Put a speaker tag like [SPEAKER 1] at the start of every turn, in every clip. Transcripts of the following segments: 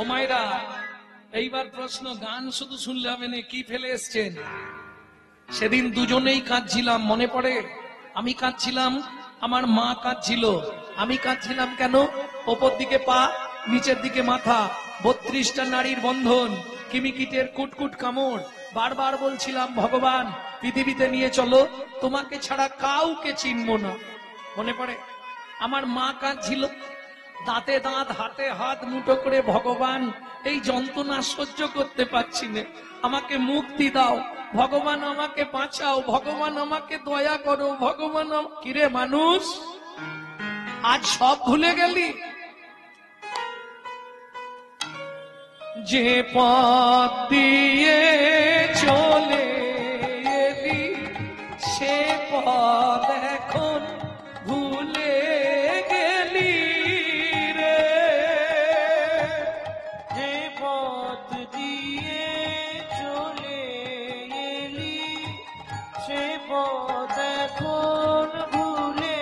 [SPEAKER 1] মায়েরা, এইবার প্রশ্ন, গান শুধু শুনলে হবে না, কি ফেলে এসছেন? সেদিন দুজনেই কাঁদছিলাম, মনে পড়ে? আমি কাঁদছিলাম, আমার মা কাঁদছিল। আমি কাঁদছিলাম কেন? ওপর দিকে পা, নিচের দিকে মাথা, 32টা নারীর বন্ধন, কিমিকিটের কুটকুট কামড়। বারবার বলছিলাম, ভগবান পৃথিবীতে নিয়ে চলো, তোমাকে ছাড়া কাউকে চিনব না। মনে পড়ে? আমার মা কাঁদছিল, দাঁতে দাঁত হাতে হাত মুঠো করে, ভগবান এই যন্ত্রণা সহ্য করতে পারছি না, আমাকে মুক্তি দাও, ভগবান আমাকে বাঁচাও, ভগবান আমাকে দয়া করো, ভগবান। কিরে মানুষ, আজ সব ভুলে গেলি? যে পথ দিয়ে চলে এলি সে পথ এখন ভুলে গেলি রে।
[SPEAKER 2] যে পথ দিয়ে চলে এলি সে পথ এখন ভুলে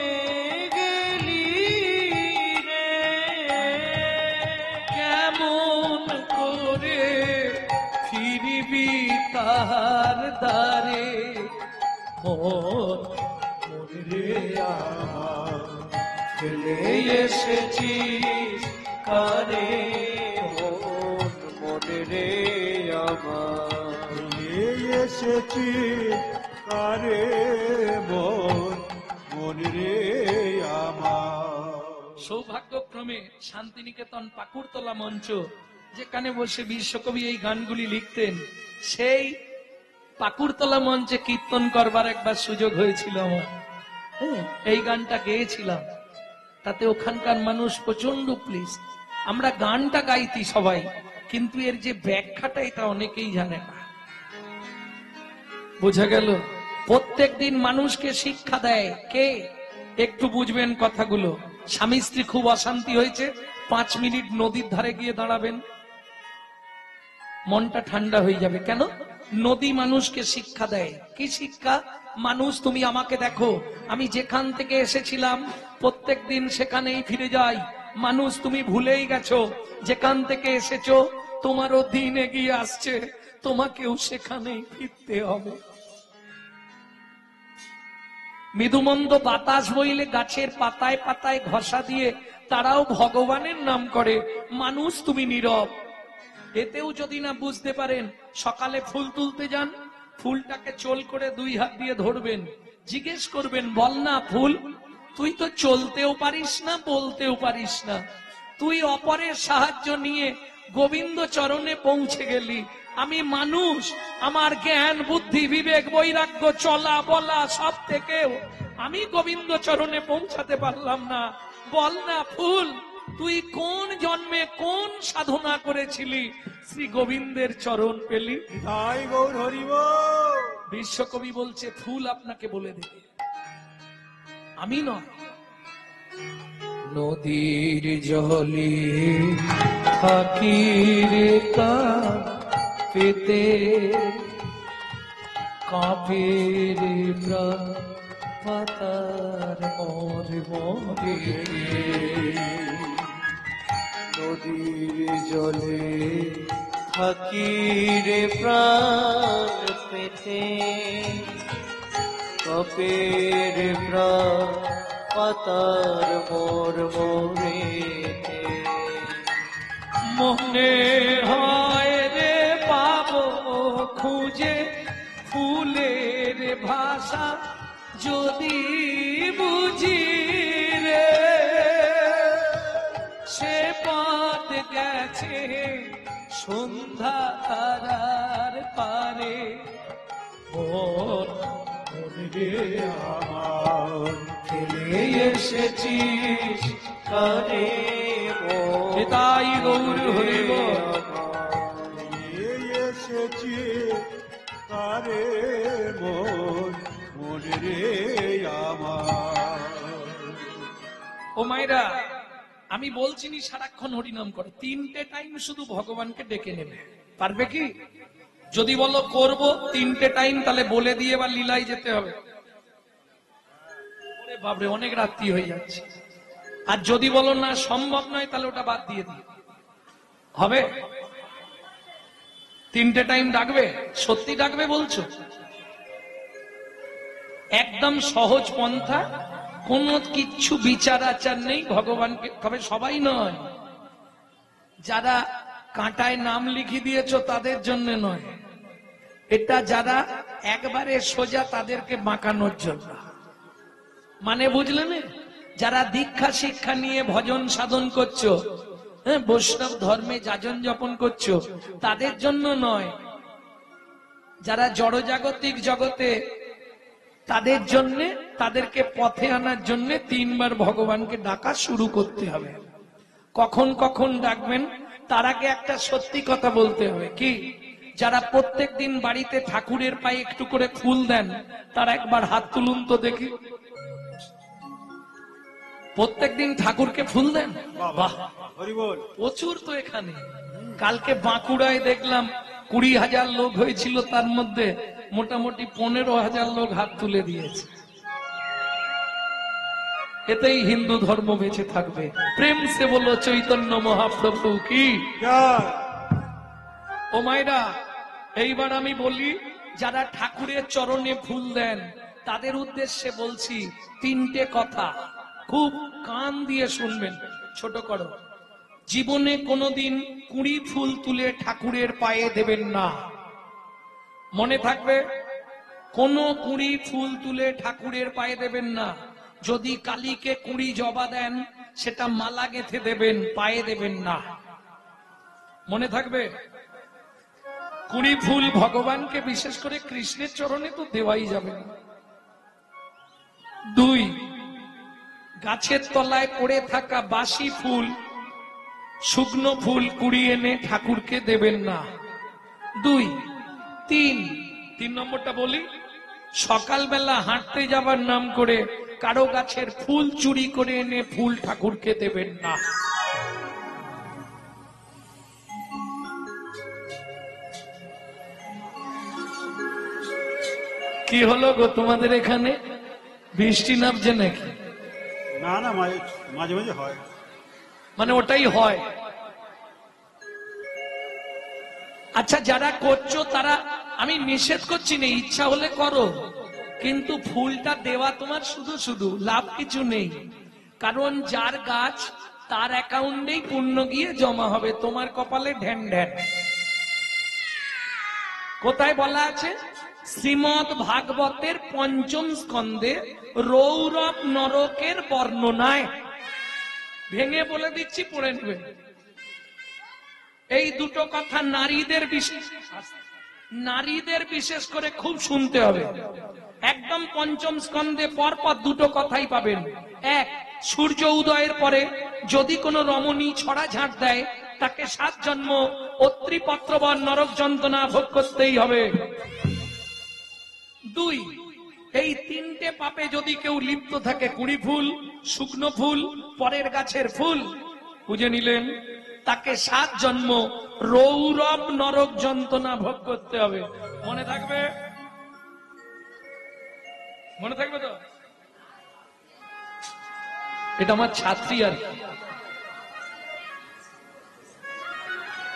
[SPEAKER 2] গেলি রে।
[SPEAKER 1] কেমন করে ফিরবি তাহার দ্বারে, মন রে আমার ফেলে এসেছিস কারে,
[SPEAKER 2] মন রে আমার
[SPEAKER 3] এসেছি কারে, মন রে আমার।
[SPEAKER 1] সৌভাগ্যক্রমে শান্তিনিকেতন পাকুড়তলা মঞ্চ, যেখানে বসে বিশ্বকবি এই গানগুলি লিখতেন, সেই পাকুড়তলা মঞ্চে কীর্তন করবার একবার সুযোগ হয়েছিল আমার। এই গানটা গেয়েছিলাম, তাতে ওখানকার মানুষ প্রচন্ড প্লিজ। আমরা গানটা গাইতি সবাই, কিন্তু এর যে ব্যাখ্যাটা এটা অনেকেই জানে না। বোঝা গেল? প্রত্যেক দিন মানুষকে শিক্ষা দেয় কে? একটু বুঝবেন কথাগুলো। স্বামী স্ত্রী খুব অশান্তি হয়েছে, 5 মিনিট নদীর ধারে গিয়ে দাঁড়াবেন, মনটা ঠান্ডা হয়ে যাবে। কেন? নদী মানুষকে শিক্ষা দেয়। কি শিক্ষা? মানুষ, তুমি আমাকে দেখো, আমি যেখান থেকে এসেছিলাম প্রত্যেক দিন সেখানেই ফিরে যাই। মানুষ, তুমি ভুলেই গেছো, যেখান থেকে এসেছো তোমারও দিন এগিয়ে আসছে, তোমাকেও সেখানেই ফিরতে হবে। মৃদুমন্দ বাতাস বইলে গাছের পাতায় পাতায় ঘষা দিয়ে তারাও ভগবানের নাম করে। মানুষ, তুমি নীরব। এতেও যদি না বুঝতে পারেন, সকালে ফুল তুলতে যান, ফুলটাকে চোল করে 2 হাত দিয়ে ধরবেন, জিজ্ঞেস করবেন, বল না ফুল, তুই তো চলতেও পারিস না, বলতেও পারিস না, তুই অপরের সাহায্য নিয়ে গোবিন্দ চরণে পৌঁছে গেলি। আমি মানুষ, আমার জ্ঞান বুদ্ধি বিবেক বৈরাগ্য চলা বলা সব থেকেও আমি গোবিন্দ চরণে পৌঁছাতে পারলাম না। বল না ফুল, তুই কোন জন্মে কোন সাধনা করেছিলি, শ্রী গোবিন্দের চরণ পেলি?
[SPEAKER 3] তাই গৌর হরি বল।
[SPEAKER 1] বিশ্বকবি বলছে, ফুল আপনাকে বলে দেবে, আমি নয়। নদীর জলে থাকি রে পেতে, কাঁপে রে প্রাণ পাতার মোর মোরে।
[SPEAKER 2] নদীর জলে থাকি রে প্রাণ পেতে, কাঁপে রে প্রাণ পাতার মোর মোরেতে।
[SPEAKER 1] মনে হয় রে পাবো খুঁজে ফুলের ভাষা, যদি বুঝি রে সে পথ গেছে সন্ধ্যা তারার পারে। ওর রে আমার ফেলে এসেছিস কারে, তাই গৌর হরি বল।
[SPEAKER 3] এসেছি কারে, মন রে আমার।
[SPEAKER 1] ও মায়েরা, আমি বলছি নি সারাক্ষণ হরিনাম করো, 3টে টাইম শুধু ভগবানকে ডেকে নেবে, পারবে কি? যদি বলো করব 3টে টাইম, তাহলে বলে দিয়ে বা লীলায় যেতে হবে। বাপরে, অনেক রাত্রি হয়ে যাচ্ছে। আর যদি বলো না সম্ভব নয়, তাহলে ওটা বাদ দিয়ে দিই। হবে? 3টে টাইম ডাকবে? সত্যি ডাকবে বলছো? একদম সহজ পন্থা, কোনো কিচ্ছু বিচার আচার নেই ভগবানকে। তবে সবাই নয়, যারা কাঁটায় নাম লিখে দিয়েছো তাদের জন্য নয়, এটা যারা একবারে সোজা তাদেরকে বাঁকানোর জন্য। মানে বুঝলে না? যারা দীক্ষা শিক্ষা নিয়ে ভজন সাধন করছো, হ্যাঁ, বৈষ্ণব ধর্মে যাজন যাপন করছো, তাদের জন্য নয়। যারা জড়জাগতিক জগতে, তাদের জন্য, তাদেরকে পথে আনার জন্য 3 বার ভগবানকে ডাকা শুরু করতে হবে। কখন কখন ডাকবেন তার আগে একটা সত্যি কথা বলতে হবে। কি? যারা প্রত্যেক দিন বাড়িতে ঠাকুরের পায়ে একটু করে ফুল দেন, তারা একবার হাত তুলুন তো দেখি। প্রত্যেকদিন ঠাকুরকে ফুল দেন? বাহ,
[SPEAKER 3] হরি বল।
[SPEAKER 1] প্রচুর তো এখানে। কালকে বাঁকুড়ায় দেখলাম 20,000 লোক হয়েছিল, তার মধ্যে মোটামুটি 15,000 লোক হাত তুলে দিয়েছে। এতেই হিন্দু ধর্ম বেঁচে থাকবে। প্রেম সে বলো চৈতন্য মহাপ্রভু কি
[SPEAKER 3] জয়।
[SPEAKER 1] ও মায়েরা, এইবার আমি বলি, যারা ঠাকুরের চরণে ফুল দেন তাদের উদ্দেশ্যে বলছি 3টে কথা, খুব কান দিয়ে শুনবেন। ছোট করো। জীবনে কোনোদিন 20 ফুল তুলে ঠাকুরের পায়ে দেবেন না। মনে থাকবে, কোনো 20 ফুল তুলে ঠাকুরের পায়ে দেবেন না। যদি কালীকে 20 জবা দেন, সেটা মালা গেঁথে দেবেন, পায়ে দেবেন না। মনে থাকবে। 20 ফুল ভগবানকে, বিশেষ করে কৃষ্ণের চরণে তো দেওয়াই যাবে না। 2, গাছের তলায় পড়ে থাকা বাসি ফুল, শুকনো ফুল কুড়িয়ে এনে ঠাকুরকে দেবেন না। 2, 3 নম্বরটা বলি, সকালবেলা হাঁটতে যাবার নাম করে কারো গাছের ফুল চুরি করে এনে ফুল ঠাকুরকে দেবেন না। কি হলো গো তোমাদের এখানে? বৃষ্টি নামছে নাকি?
[SPEAKER 3] না না, মাঝে মাঝে মাঝে হয়।
[SPEAKER 1] মানে ওটাই হয়। আচ্ছা, যারা করছো তারা, আমি নিষেধ করছি না, ইচ্ছা হলে করো, কিন্তু ফুলটা দেওয়া তোমার শুধু শুধু লাভ কিছু নেই। কারণ যার গাছ তার অ্যাকাউন্টেই পুণ্য গিয়ে জমা হবে, তোমার কপালে ঢ্যান ঢ্যান। কোথায় বলা আছে? শ্রীমদ ভাগবতের 5ম স্কন্ধে রৌরব নরকের বর্ণনায়। ভেঙে বলে দিচ্ছি, পড়ে নেবে। এই দুটো কথা নারীদের বিশেষ করে খুব শুনতে হবে। একদম 5ম স্কন্ধে পরপর দুটো কথাই পাবেন। 1, সূর্য উদয়ের পরে যদি কোনো রমণী ছড়া ঝাঁট দেয়, তাকে 7 জন্ম অত্রিপত্রবন নরক যন্ত্রণা ভোগ করতেই হবে। 2, এই 3টে পাপে যদি কেউ লিপ্ত থাকে, 20 ফুল, শুকনো ফুল, পরের গাছের ফুল, বুঝে নিলেন, তাকে 7 জন্ম রৌরব নরক যন্ত্রণা ভোগ করতে হবে। মনে থাকবে? মনে থাকবে তো? এটা আমার ছাত্রী আর কি।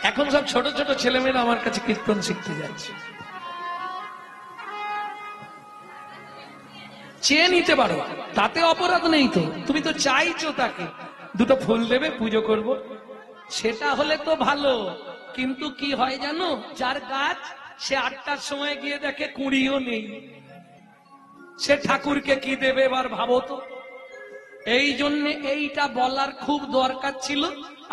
[SPEAKER 1] এখন সব ছোট ছোট ছেলেমেয়েরা আমার কাছে কীর্তন শিখতে যাচ্ছে। চেয়ে নিতে পারো, তাতে অপরাধ নেই তো। তুমি তো চাইছো তাকে, 2টো ফুল দেবে, পুজো করব, সেটা হলে তো ভালো। কিন্তু কি হয় জানো? যার গাছ, সে 8টার সময় গিয়ে দেখে 20ও নেই, সে ঠাকুরকে কি দেবে এবার ভাবো তো। এই জন্য এইটা বলার খুব দরকার ছিল।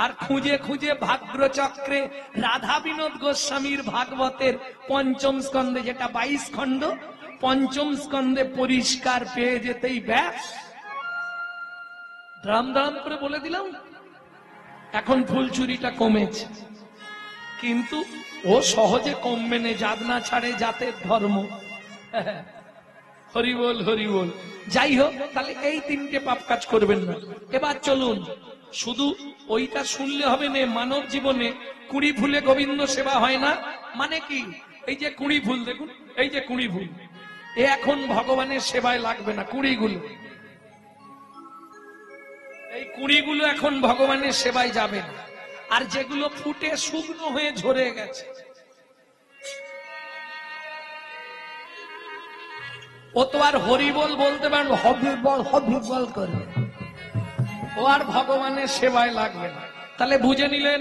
[SPEAKER 1] আর খুঁজে খুঁজে ভাগ্যচক্রে রাধা বিনোদ গোস্বামীর ভাগবতের 5ম স্কন্ধে, যেটা 22 খণ্ড, 5ম স্কন্ধে পরিষ্কার পেয়ে যেতেই ব্যাস। দাম দাম করে বলে দিলাম। এখন ফুল চুরিটা কমেছে, কিন্তু ও সহজে কমবে না, জাত না ছাড়ে জাতের ধর্ম। হরি বল, হরি বল। যাই হোক, তাহলে এই 3টে পাপ কাজ করবেন না। এবার চলুন, শুধু ওইটা শুনলে হবে না। মানব জীবনে 20 ফুলে গোবিন্দ সেবা হয় না। মানে কি? এই যে 20 ফুল দেখুন, এই যে 20 ফুল, এ এখন ভগবানের সেবায় লাগবে না। 20 গুলো, এই 20 গুলো এখন ভগবানের সেবায় যাবে না। আর যেগুলো ফুটে শুকনো হয়ে ঝরে গেছে। ও তো আর হরিবল বলতে পারবে, হবিবল করবে, ও আর ভগবানের সেবায় লাগবে না। তাহলে বুঝে নিলেন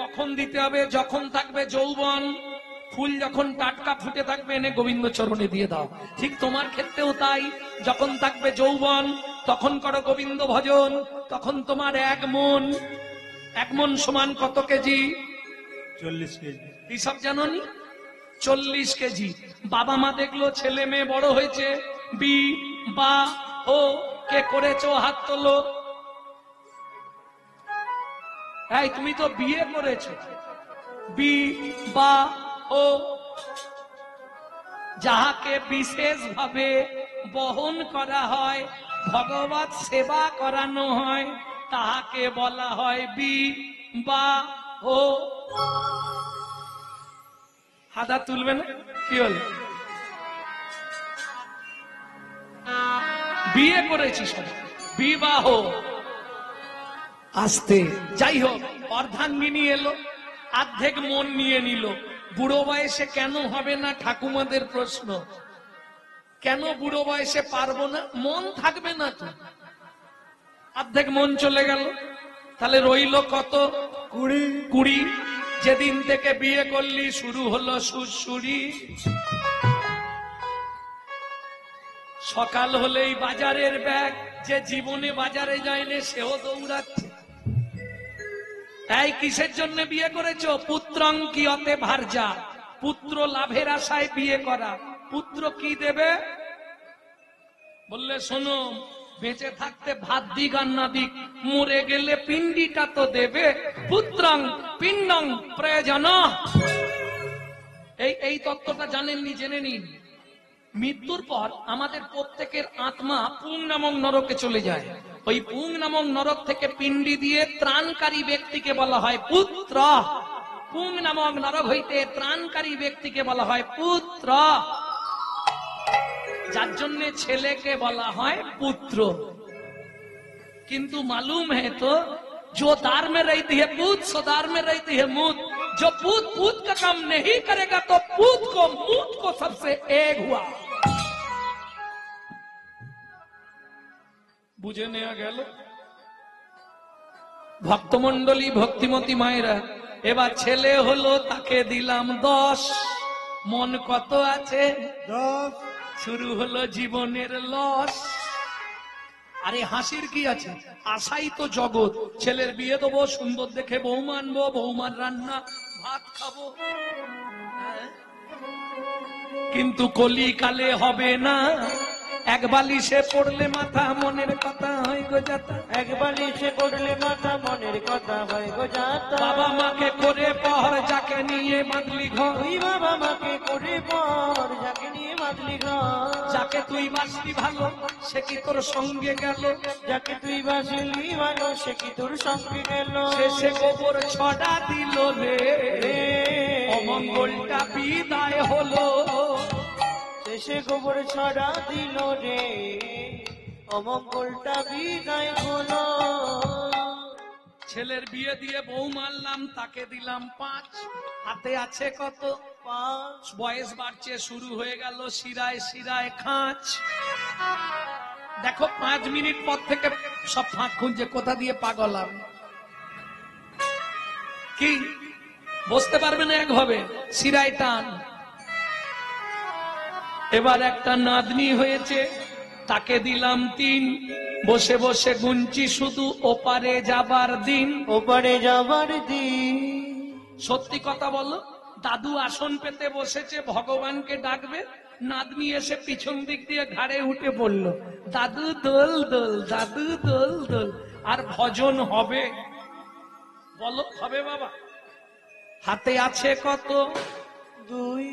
[SPEAKER 1] কখন দিতে হবে, যখন থাকবে যৌবন, ফুল যখন টাটকা ফুটে থাকবে এনে গোবিন্দ চরণে দিয়ে দাও। ঠিক তোমার ক্ষেত্রেও তাই, যখন থাকবে যৌবন তখন করো গোবিন্দ ভজন। তখন তোমার এক মন সমান কত কেজি?
[SPEAKER 3] 40 কেজি।
[SPEAKER 1] হিসাব জানোনি? 40 কেজি। বাবা মা দেখলো ছেলে মেয়ে বড় হয়েছে, বি বা ও কে করেছো হাত তোলো। এই তুমি তো বিয়ে করেছো, বি বা ও, যাহাকে বিশেষ ভাবে বহন করা হয়, ভগবত সেবা করানো হয়, তাহাকে বলা হয় বি বা ও। হাদা তুলবে না? কি হল? বিয়ে করেছি সব, বিবাহ। আসতে যাই হোক, অর্ধাঙ্গিনী এলো, অর্ধেক মন নিয়ে নিল। বুড়ো বয়সে কেন হবে না? ঠাকুমাদের প্রশ্ন, কেন বুড়ো বয়সে পারবো না? মন থাকবে না তো। অর্ধেক মন চলে গেল, তাহলে রইল কত? 20। যেদিন থেকে বিয়ে করলি শুরু হলো সুরসুরি। সকাল হলেই বাজারের ব্যাগ, যে জীবনে বাজারে যায়নি সেও দৌড়াচ্ছে। তাই কিসের জন্য বিয়ে করেছো? পুত্রং কিয়তে ভার্যা, পুত্র লাভের আশায় বিয়ে করা। পুত্র কি দেবে? বললে শোনো, বেঁচে থাকতে ভাত দিক আর না দিক, মরে গেলে পিণ্ডিটা তো দেবে। পুত্রং পিণ্ডং প্রয়োজন। এই তত্ত্বটা জানেননি? জেনে নিন। মৃত্যুর পর আমাদের প্রত্যেকের আত্মা পুং নামক নরকে চলে যায়। ওই পুং নামক নরক থেকে পিণ্ডি দিয়ে ত্রাণকারী ব্যক্তিকে বলা হয় পুত্র। পুং নামক নরক হইতে ত্রাণকারী ব্যক্তিকে বলা হয় পুত্র, যার জন্য ছেলেকে বলা হয় পুত্র। কিন্তু मालूम है तो जो दार में रहती है पूत, सो दार में रहती है मूत। जो पूत पूत का काम नहीं करेगा तो पूत को मूत को सबसे एक हुआ। বুঝে নেওয়া গেল? ভক্তমন্ডলী, ভক্তিমতী মায়েরা, এবার ছেলে হলো, তাকে দিলাম 10। মন কত আছে?
[SPEAKER 3] 10।
[SPEAKER 1] শুরু হলো জীবনের লস। আরে হাসির কি আছে? আশাই তো জগৎ। ছেলের বিয়ে দেবো, সুন্দর দেখে বউ মানবো, বৌমার রান্না ভাত খাবো। কিন্তু কলিকালে হবে না। এক বালিশে পড়লে মাথা, মনের কথা হয় গো যাতা।
[SPEAKER 2] এক বালিশে পড়লে মাথা, মনের কথা হয় গো যাতা।
[SPEAKER 1] বাবা মাকে করে পর, যাকে নিয়ে বাঁধলি ঘর।
[SPEAKER 2] তুই বাবা মাকে করে পর, যাকে নিয়ে বাঁধলি ঘর।
[SPEAKER 1] যাকে তুই বাসলি ভালো, সে কি তোর সঙ্গে গেল?
[SPEAKER 2] যাকে তুই বাসলি ভালো, সে কি তোর সঙ্গে গেল?
[SPEAKER 1] শেষে গোবর ছড়া দিল রে, অমঙ্গলটা বিদায় হলো।
[SPEAKER 2] শেষে গোবর ছড়া দিল রে, অমঙ্গলটা বিদায় হলো।
[SPEAKER 1] ছেলের বিয়ে দিয়ে বউ মারলাম, তাকে দিলাম 5। হাতে আছে কত? 5। বয়স বাড়ছে, শুরু হয়ে গেল শিরায় শিরায় খাঁচ। দেখো 5 মিনিট পর থেকে সব ফাঁক খুঁজছে, কোথা দিয়ে পাগল আমি। কি বসতে পারবে না একভাবে, শিরায় টান। এবার একটা নাতনি হয়েছে, তাকে দিলাম 3। বসে বসে গুনছি শুধু ওপারে যাবার দিন।
[SPEAKER 2] ওপারে যাবার দিন।
[SPEAKER 1] সত্যি কথা বলো, দাদু আসন পেতে বসেছে, ভগবানকে ডাকবে, নাতনি এসে পিছন দিক দিয়ে ঘাড়ে উঠে পড়লো, দাদু দোল দোল, দাদু দোল দোল। আর ভজন হবে? বলো হবে বাবা? হাতে আছে কত?
[SPEAKER 2] 2।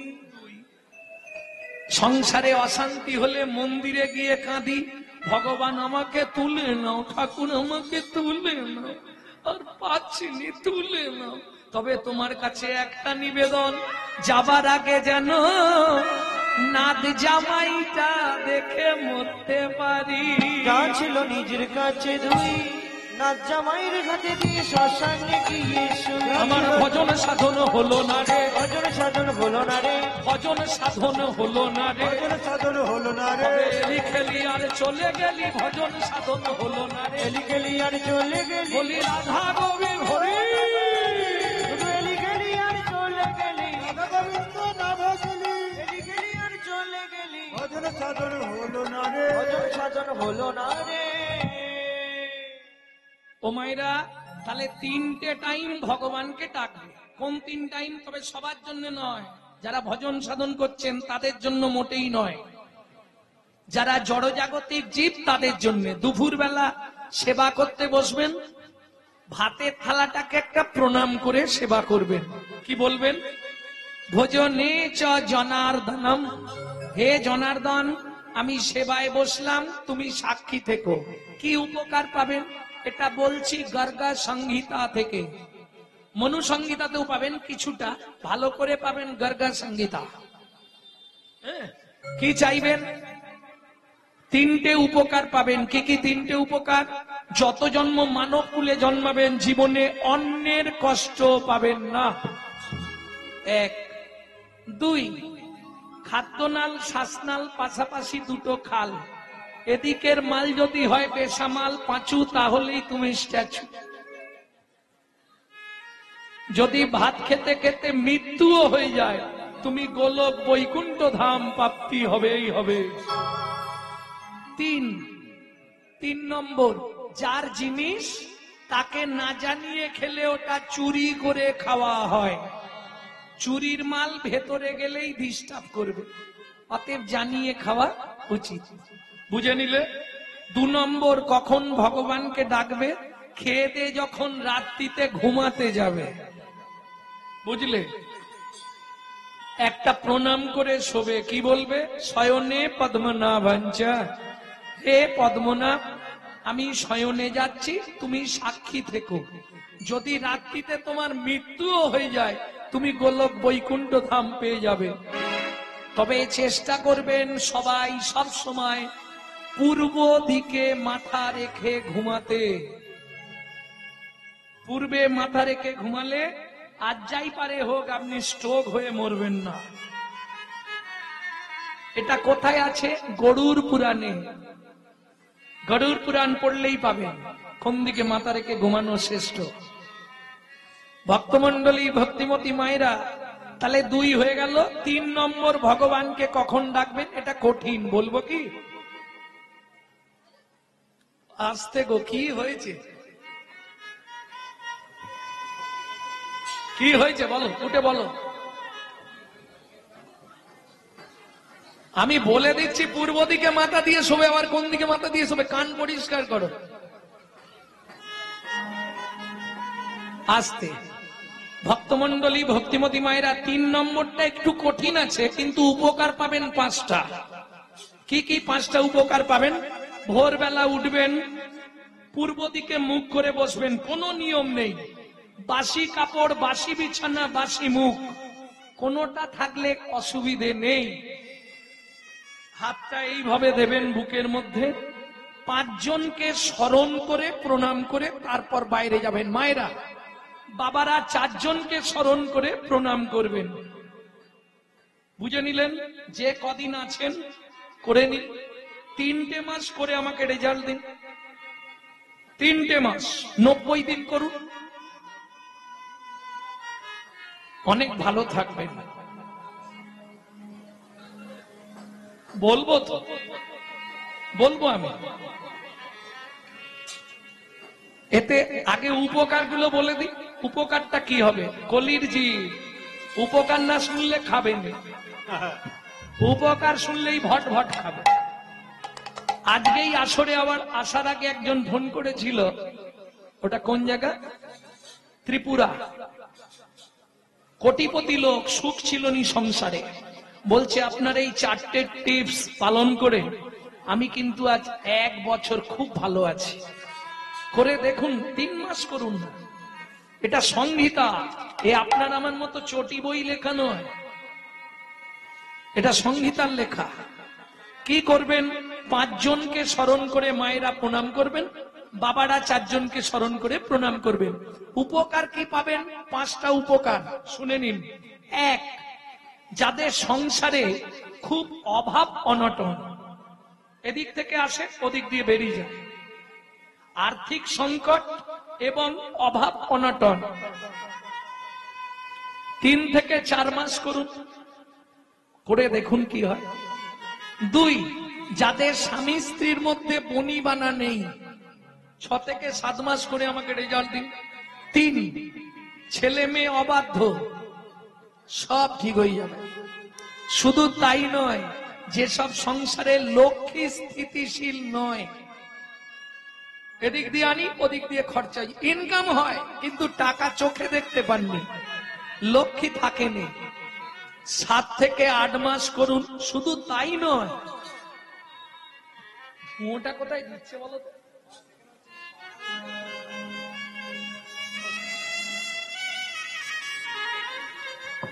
[SPEAKER 1] সংসারে অশান্তি হলে মন্দিরে গিয়ে কাঁদি, ভগবান আমাকে তুলে নাও, ঠাকুর আমাকে তুলে নাও, আর পাচ্ছি নি, তুলে নাও। তবে তোমার কাছে একটা নিবেদন, যাবার আগে যেন নাদ জামাইটা দেখে মরতে পারি।
[SPEAKER 2] যা ছিল নিজের কাছে 2, লজ্জা মায়ের ঘাটে দিয়ে শ্মশানে গিয়ে শুনে
[SPEAKER 1] আমার ভজন সাধন হলো না রে,
[SPEAKER 2] ভজন সাধন হলো না রে,
[SPEAKER 1] ভজন সাধন হলো না রে,
[SPEAKER 3] ভজন সাধন হলো না রে,
[SPEAKER 1] এলি খেলি আর চলে গেলি, ভজন সাধন হলো না রে।
[SPEAKER 2] এলি গেলি আর চলে গেলি,
[SPEAKER 1] বলি রাধা গোবিন্দ হরি,
[SPEAKER 2] শুধু এলি গেলি আর চলে গেলি,
[SPEAKER 3] রাধা গোবিন্দ রাধা গেলি,
[SPEAKER 2] এলি গেলি আর চলে গেলি,
[SPEAKER 3] ভজন সাধন হলো না রে,
[SPEAKER 2] ভজন সাধন হলো না রে।
[SPEAKER 1] ও মায়েরা, তাহলে তিনটে টাইম ভগবানকে ডাকবে। কোন তিন টাইম? তবে সবার জন্য নয়, যারা ভজন সাধন করছেন তাদের জন্য মোটেই নয়, যারা জড়জাগতিক জীব তাদের জন্য। দুপুর বেলা সেবা করতে বসবেন, ভাতের থালাটাকে একটা প্রণাম করে সেবা করবেন। কি বলবেন? ভোজনে চ জনার্দনম, হে জনার্দন, আমি সেবায় বসলাম, তুমি সাক্ষী থেকো। কি উপকার পাবেন? এটা বলছি গর্গা সংহিতা থেকে। মনু সংহিতাতেও পাবেন কিছুটা, ভালো করে পাবেন গর্গা সংহিতা। হ্যাঁ, কি চাইবেন? তিনটে উপকার পাবেন। কি কি তিনটে উপকার? যত জন্ম মানব কুলে জন্মাবেন জীবনে অন্যের কষ্ট পাবেন না, এক। দুই, খাদ্যনাল শ্বাসনাল পাশাপাশি দুটো খাল, এদিকের মাল যদি হয় বেসামাল পাঁচু, তাহলেই তুমি স্ট্যাচু। যদি ভাত খেতে খেতে মৃত্যুও হয়ে যায়, তুমি গোলক বৈকুণ্ঠ ধাম প্রাপ্তি হবেই হবে। তিন নম্বর, যার জিনিস তাকে না জানিয়ে খেলে ওটা চুরি করে খাওয়া হয়। চুরির মাল ভেতরে গেলেই ডিস্টার্ব করবে, অতএব জানিয়ে খাওয়া উচিত। বুঝে নিলে? 2 নম্বর, কখন ভগবানকে ডাকবে? খেয়ে দিয়ে যখন রাত্রিতে ঘুমাতে যাবে, বুঝলে? একটা প্রণাম করে শোবে। কি বলবে? শয়নে পদ্মনাভাঞ্চা, হে পদ্মনাভ, আমি শয়নে যাচ্ছি, তুমি সাক্ষী থেকো। যদি রাত্রিতে তোমার মৃত্যুও হয়ে যায়, তুমি গোলক বৈকুণ্ঠ ধাম পেয়ে যাবে। তবে চেষ্টা করবেন সবাই সব সময় পূর্ব দিকে মাথা রেখে ঘুমাতে। পূর্বে মাথা রেখে ঘুমালে আজ যাই পারে হোক আপনি স্ট্রোক হয়ে মরবেন না। এটা কোথায় আছে? গরুর পুরাণে। গরুর পুরাণ পড়লেই পাবেন কোন দিকে মাথা রেখে ঘুমানো শ্রেষ্ঠ। ভক্তমন্ডলী, ভক্তিমতী মায়েরা, তাহলে 2 হয়ে গেল। 3 নম্বর, ভগবানকে কখন ডাকবেন? এটা কঠিন, বলবো কি? আস্তে গো, কি হয়েছে? কি হয়েছে বলো, উঠে বলো। আমি বলে দিচ্ছি, পূর্ব দিকে মাথা দিয়ে শোবে, আবার কোন দিকে মাথা দিয়ে শোবে, কান পরিষ্কার করো। আস্তে। ভক্তমন্ডলী, ভক্তিমতী মায়েরা, 3 নম্বরটা একটু কঠিন আছে, কিন্তু উপকার পাবেন 5টা। কি কি 5টা উপকার পাবেন? ভোরবেলা উঠবেন, পূর্ব দিকে মুখ করে বসবেন, কোনো নিয়ম নেই। বাসি কাপড়, বাসি বিছানা, বাসি মুখ, কোনোটা থাকলে অসুবিধে নেই। হাতটা এইভাবে দেবেন বুকের মধ্যে, 5 জনকে স্মরণ করে প্রণাম করে তারপর বাইরে যাবেন। মায়েরা, বাবারা 4 জনকে স্মরণ করে প্রণাম করবেন। বুঝে নিলেন? যে কদিন আছেন করে নিন। 3টে মাস করে আমাকে রেজাল্ট দিন। 3টে মাস, 90 দিন করুন, অনেক ভালো থাকবেন। বলবো তো, বলবো আমি। এতে আগে উপকারগুলো বলে দিই। উপকারটা কি হবে? কলির জি, উপকার না শুনলে খাবে না, উপকার শুনলেই ভট ভট খাবে। আজকেই আসরে আবার আসার আগে একজন ফোন করেছিল, ওটা কোন জায়গা? ত্রিপুরা। কোটিপতি লোক, সুখ ছিল নি সংসারে। বলছে আপনার এই 4টে টিপস পালন করে আমি কিন্তু আজ 1 বছর খুব ভালো আছি। করে দেখুন, 3 মাস করুন। এটা সংহিতা, এ আপনার আমার মতো চটি বই লেখা নয়, এটা সংহিতার লেখা। কি করবেন? 5 জনকে স্মরণ করে মায়েরা প্রণাম করবেন, বাবারা 4 জনকে স্মরণ করে প্রণাম করবেন। উপকার কি পাবেন? 5টা উপকার শুনে নিন। 1, যাদের সংসারে খুব অভাব অনটন, এদিক থেকে আসে ওদিক দিয়ে বেরিয়ে যায়, আর্থিক সংকট এবং অভাব অনটন 3 থেকে 4 মাস করুন, করে দেখুন কি হয়। 2, যাদের স্বামী স্ত্রীর মধ্যে বনিবানা নেই, 6 থেকে 7 মাস করে আমাকে রেজাল্ট দিন। 3, ছেলে মেয়ে অবাধ্য, সব ঠিক হয়ে যাবে। শুধু তাই নয়, যেসব সংসারে লক্ষ্মী স্থিতিশীল নয়, এদিক দিয়ে আনি ওদিক দিয়ে খরচা, ইনকাম হয় কিন্তু টাকা চোখে দেখতে পাননি, লক্ষ্মী থাকেনি, 7 থেকে 8 মাস করুন। শুধু তাই নয়, ওটা কোথায় দিচ্ছে বলো তো?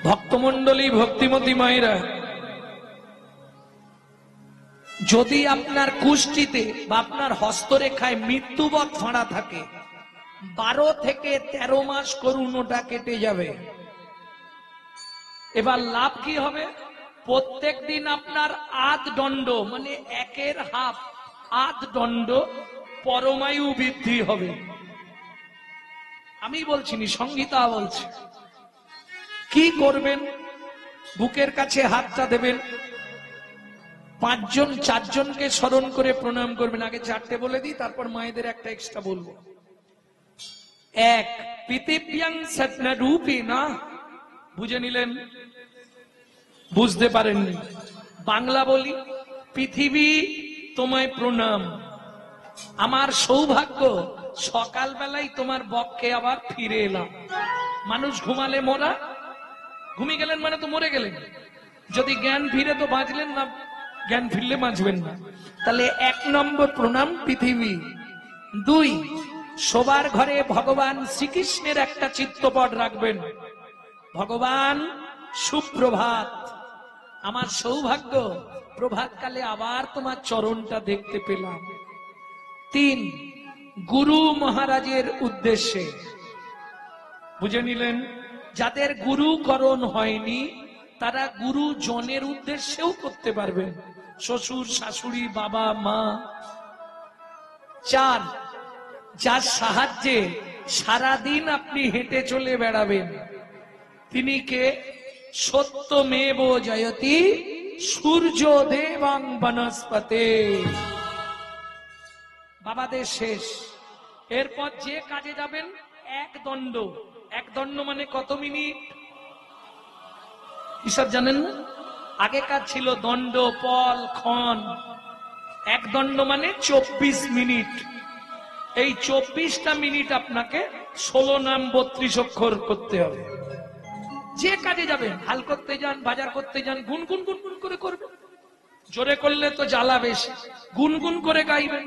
[SPEAKER 1] ভক্তমন্ডলী, ভক্তিমতী মায়েরা, যদি আপনার কুষ্ঠিতে বা আপনার হস্তরেখায় মৃত্যুবৎ ফাঁড়া থাকে, 12 থেকে 13 মাস করুন, ওটা কেটে যাবে। এবার লাভ কি হবে? প্রত্যেক দিন আপনার আধ দণ্ড, মানে 1-এর হাফ, আধ দণ্ড পরমায়ু বৃদ্ধি হবে। আমি বলছি নি, সংহিতা বলছে। কি করবেন? বুকের কাছে হাতটা দেবেন, 5 জন 4 জনকে স্মরণ করে প্রণাম করবেন। আগে 4টে বলে দিই, তারপর মায়েদের একটা এক্সট্রা বলবো। 1, পৃথিব্যাং সত্য-রূপিণা, বুঝে নিলেন? বুঝতে পারেননি? বাংলা বলি, পৃথিবী তোমায় প্রণাম। আমার সৌভাগ্য সকালবেলায় তোমার বক্ষে আবার ফিরে এলাম। মানুষ ঘুমালে মরা, ঘুমিয়ে গেলেন মানে তো মরে গেলেন। যদি জ্ঞান ফিরে তো বাঁচলেন না, জ্ঞান ফিরলে বাঁচবেন না। তাহলে 1 নম্বর প্রণাম পৃথিবী। 2, সবার ঘরে ভগবান শ্রীকৃষ্ণের একটা চিত্রপট রাখবেন। ভগবান সুপ্রভাত, আমার সৌভাগ্য প্রভাতকালে আবার তোমার চরণটা দেখতে পেলাম। 3, গুরু মহারাজের উদ্দেশ্যে, বুঝে নিলেন? যাদের গুরুকরণ হয়নি তারা গুরুজনের উদ্দেশ্যেও করতে পারবেন, শ্বশুর শাশুড়ি, বাবা মা। 4, যার সাহায্যে সারাদিন আপনি হেঁটে চলে বেড়াবেন, তিনি কে? সত্যমেব জয়তি সূর্য দেবং বনস্পতে। বাবাদের শেষ। এরপর যে কাজে যাবেন, 1 দণ্ড। 1 দণ্ড মানে কত মিনিট হিসাব জানেন না? আগেকার ছিল দণ্ড, পল, ক্ষণ। 1 দণ্ড মানে 24 মিনিট। এই 24টা মিনিট আপনাকে 16 নাম 32 অক্ষর করতে হবে। যে কাজে যাবেন, হাল করতে যান, বাজার করতে যান, গুনগুন গুনগুন করে করবেন। জোরে করলে তো জ্বালা বেশি, গুনগুন করে গাইবেন।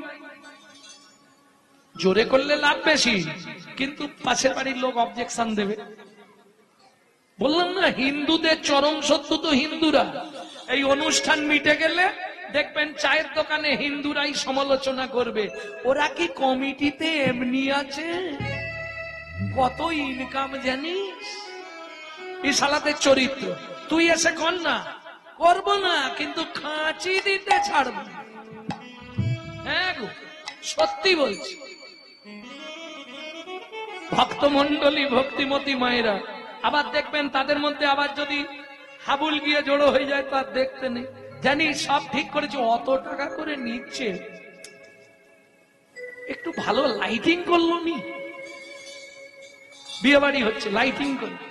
[SPEAKER 1] জোরে করলে লাভ বেশি, কিন্তু পাশের বাড়ির লোক অবজেকশন দেবে। বললাম না, হিন্দুদের চরম শত্রু তো হিন্দুরা। এই অনুষ্ঠান মিটে গেলে দেখবেন চায়ের দোকানে হিন্দুরাই সমালোচনা করবে, ওরা কি কমিটিতে এমনি আছে, কত ইনকাম জানিস? এই শালাদের চরিত্র। তুই এসে কর না, করবো না, কিন্তু খাঁচি দিতে ছাড়ব। হ্যাঁ গো, সত্যি বলছি। ভক্তমন্ডলী, ভক্তিমতী মায়েরা, আবার দেখবেন তাদের মধ্যে আবার যদি হাবুল গিয়ে জড়ো হয়ে যায় তার দেখতে নেই। জানি সব ঠিক করেছে, অত টাকা করে নিচ্ছে, একটু ভালো লাইটিং করলো নি, বিয়ে বাড়ি হচ্ছে, লাইটিং করলো।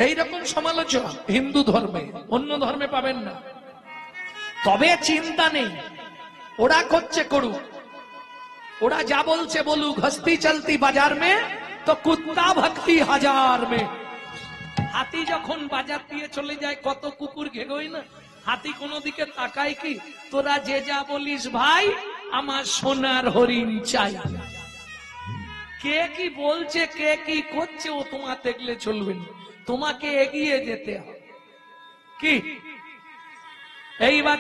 [SPEAKER 1] এইরকম সমালোচনা হিন্দু ধর্মে, অন্য ধর্মে পাবেন না। তবে চিন্তা নেই, ওরা করছে করুক, ওরা যা বলছে বলুক। হস্তি চলতি বাজার মে তো কুত্তা ভক্তি হাজার মে। হাতি যখন বাজার দিয়ে চলে যায়, কত কুকুর ঘেগোয় না। হাতি কোনো দিকে তাকায় কি? তোরা যে যা বলিস ভাই, আমার সোনার হরিণ চাই। কে কি বলছে, কে কি করছে, ও তোমার দেখলে চলবে না, তোমাকে এগিয়ে যেতে হবে। কি এইবার